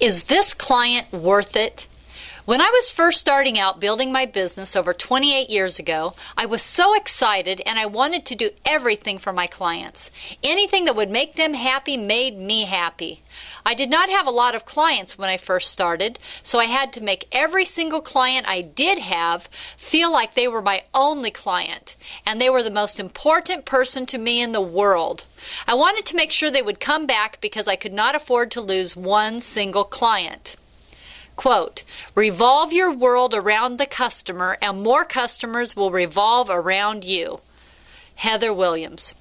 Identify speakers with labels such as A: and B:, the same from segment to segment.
A: Is this client worth it? When I was first starting out building my business over 28 years ago, I was so excited and I wanted to do everything for my clients. Anything that would make them happy made me happy. I did not have a lot of clients when I first started, so I had to make every single client I did have feel like they were my only client, and they were the most important person to me in the world. I wanted to make sure they would come back because I could not afford to lose one single client. Quote, revolve your world around the customer and more customers will revolve around you. Heather Williams.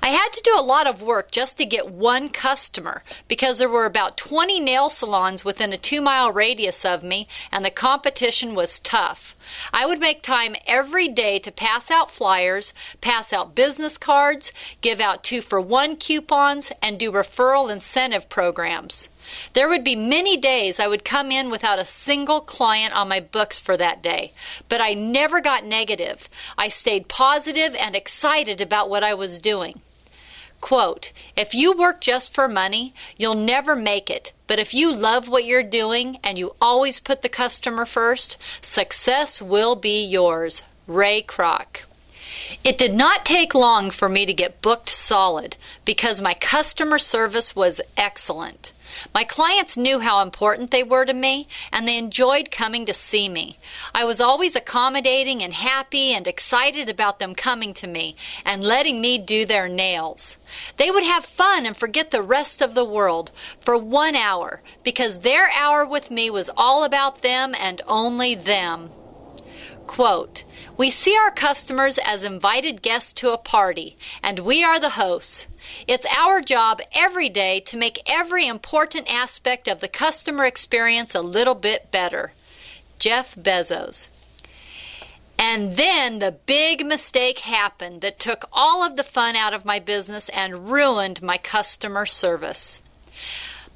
A: I had to do a lot of work just to get one customer because there were about 20 nail salons within a 2-mile radius of me and the competition was tough. I would make time every day to pass out flyers, pass out business cards, give out 2-for-1 coupons, and do referral incentive programs. There would be many days I would come in without a single client on my books for that day, but I never got negative. I stayed positive and excited about what I was doing. Quote, if you work just for money, you'll never make it. But if you love what you're doing and you always put the customer first, success will be yours. Ray Kroc. It did not take long for me to get booked solid because my customer service was excellent. My clients knew how important they were to me, and they enjoyed coming to see me. I was always accommodating and happy and excited about them coming to me and letting me do their nails. They would have fun and forget the rest of the world for 1 hour because their hour with me was all about them and only them. Quote, we see our customers as invited guests to a party, and we are the hosts. It's our job every day to make every important aspect of the customer experience a little bit better. Jeff Bezos. And then the big mistake happened that took all of the fun out of my business and ruined my customer service.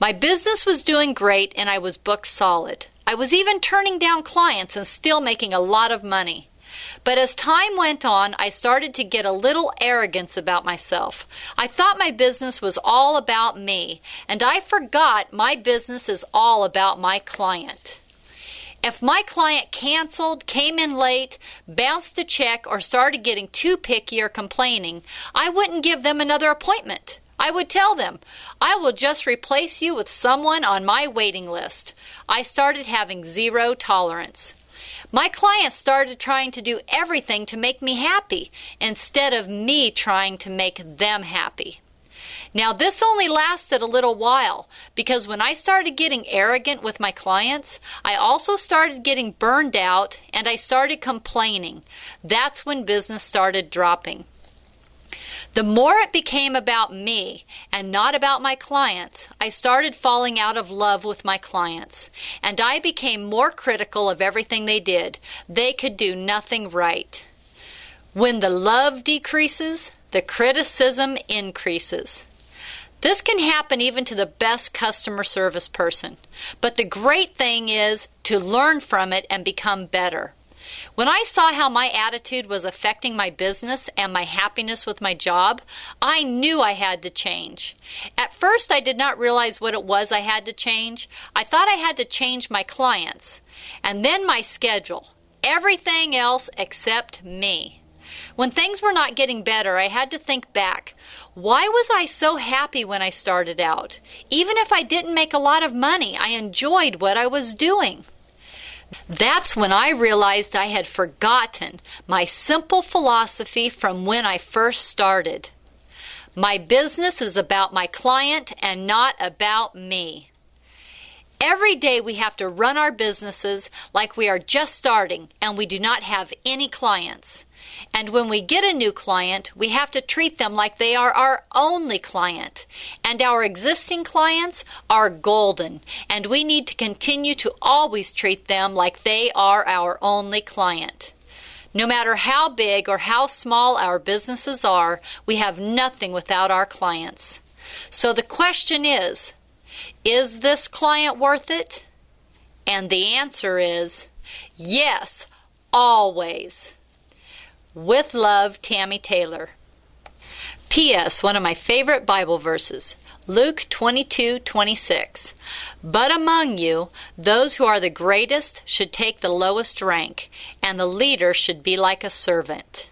A: My business was doing great and I was booked solid. I was even turning down clients and still making a lot of money. But as time went on, I started to get a little arrogance about myself. I thought my business was all about me, and I forgot my business is all about my client. If my client canceled, came in late, bounced a check, or started getting too picky or complaining, I wouldn't give them another appointment. I would tell them, I will just replace you with someone on my waiting list. I started having zero tolerance. My clients started trying to do everything to make me happy instead of me trying to make them happy. Now, this only lasted a little while because when I started getting arrogant with my clients, I also started getting burned out and I started complaining. That's when business started dropping. The more it became about me and not about my clients, I started falling out of love with my clients, and I became more critical of everything they did. They could do nothing right. When the love decreases, the criticism increases. This can happen even to the best customer service person, but the great thing is to learn from it and become better. When I saw how my attitude was affecting my business and my happiness with my job, I knew I had to change. At first, I did not realize what it was I had to change. I thought I had to change my clients, and then my schedule. Everything else except me. When things were not getting better, I had to think back. Why was I so happy when I started out? Even if I didn't make a lot of money, I enjoyed what I was doing. That's when I realized I had forgotten my simple philosophy from when I first started. My business is about my client and not about me. Every day we have to run our businesses like we are just starting and we do not have any clients. And when we get a new client, we have to treat them like they are our only client. And our existing clients are golden, and we need to continue to always treat them like they are our only client. No matter how big or how small our businesses are, we have nothing without our clients. So the question is this client worth it? And the answer is yes, always. With love, Tammy Taylor. P.S. One of my favorite Bible verses. Luke 22:26. But among you, those who are the greatest should take the lowest rank, and the leader should be like a servant.